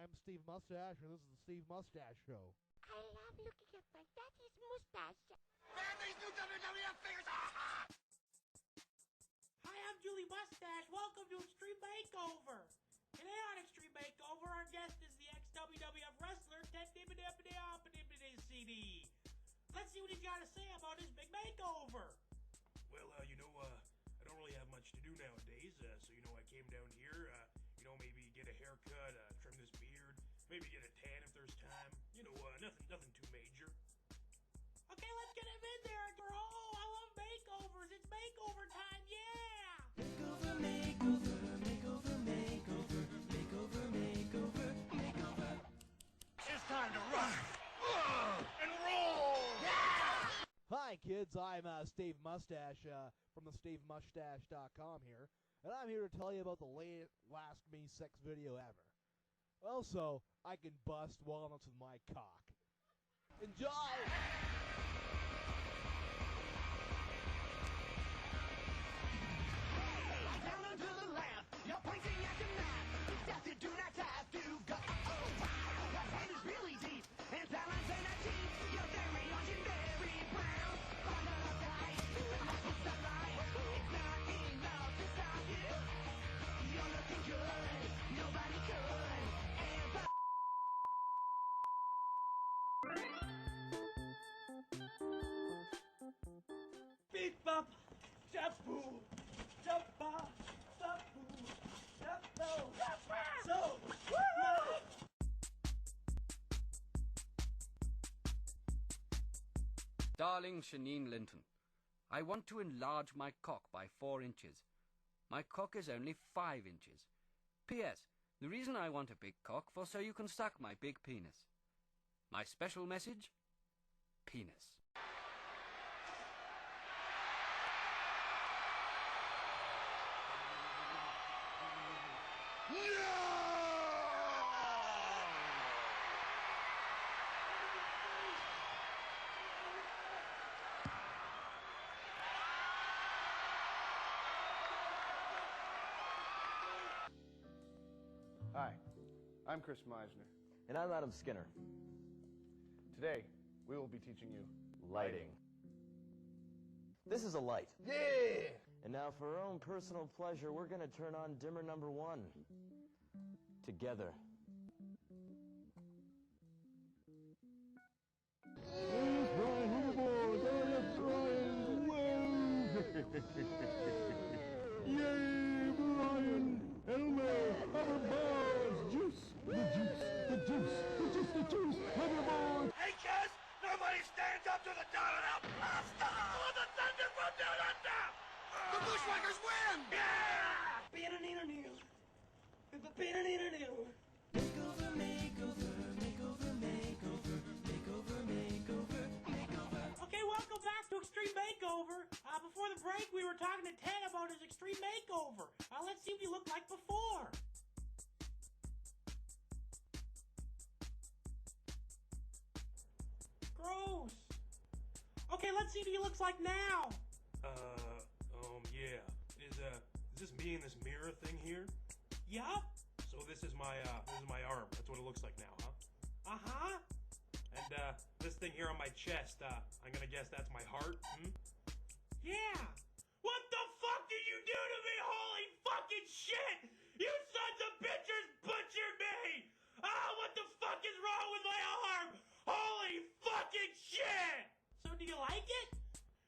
I'm Steve Mustache, and this is the Steve Mustache Show. I love looking at my daddy's mustache. Man, these new WWF figures! Ah! Hi, I'm Julie Mustache. Welcome to Extreme Makeover. Today on Extreme Makeover, our guest is the ex-WWF wrestler Ted DiBiase CD. Let's see what he's got to say about his big makeover. Well, I don't really have much to do nowadays, so, I came down here, maybe get a haircut, trim this beard, maybe get a tan if there's time. Nothing too major. Okay, let's get him in there, girl. Oh, I love makeovers. It's makeover time, yeah! Makeover, makeover, makeover, makeover, makeover, makeover, makeover. It's time to rock and roll! Yeah! Hi, kids. I'm Steve Mustache from the SteveMustache.com here, and I'm here to tell you about the last me sex video ever. Also, I can bust walnuts with my cock. Enjoy! Down onto the left, you're pointing at the map. It's death you do not have to go. Oh, wow, that hand is really deep. And talents and a teeth. You're very legendary, Brown. Under the dice, that's the right. It's not enough to stop you. You're looking good, nobody could ever. Beep bop, jump boo, jump bop, jump boo, jump boo, so, woo! Darling Shanine Linton, I want to enlarge my cock by 4 inches. My cock is only 5 inches. P.S. The reason I want a big cock for so you can suck my big penis. My special message? Penis. Hi, I'm Chris Meisner. And I'm Adam Skinner. Today, we will be teaching you Lighting. This is a light. Yeah! And now for our own personal pleasure, we're going to turn on dimmer number 1. Together. Yay, Brian! Elmer, hoverboards, juice, the juice, the juice, the juice, the juice, hoverboards! Hey, kids! Nobody stands up to the Donald Blaster! For the thunder from down under! The Bushwhackers win! Yeah! Bean-a-neen-a-neel. Bean-a-neen-a-neel. Makeover, makeover, makeover, makeover, makeover, makeover, makeover. Okay, welcome back to Extreme Makeover. Before the break, we were talking to Ted about his Extreme Makeover. Let's see what he looked like before. Gross. Okay, let's see what he looks like now. Yeah. Is this me in this mirror thing here? Yup. So this is my arm. That's what it looks like now, huh? Uh-huh. And, this thing here on my chest, I'm gonna guess that's my heart, Yeah. What the fuck did you do to me? Holy fucking shit! You sons of bitches butchered me! What the fuck is wrong with my arm? Holy fucking shit! So do you like it?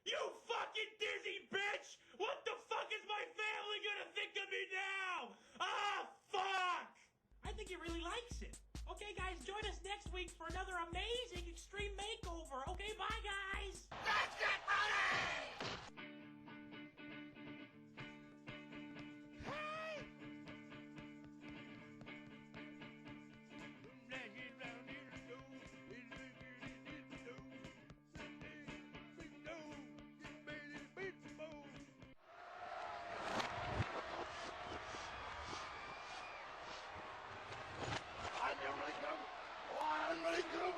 You fucking dizzy bitch! What the fuck is my family gonna think of me now? Fuck! I think he really likes it. Okay, guys, join us next week for another amazing Extreme Makeover. Okay, bye, guys! Let's get ready! I'm ready to go.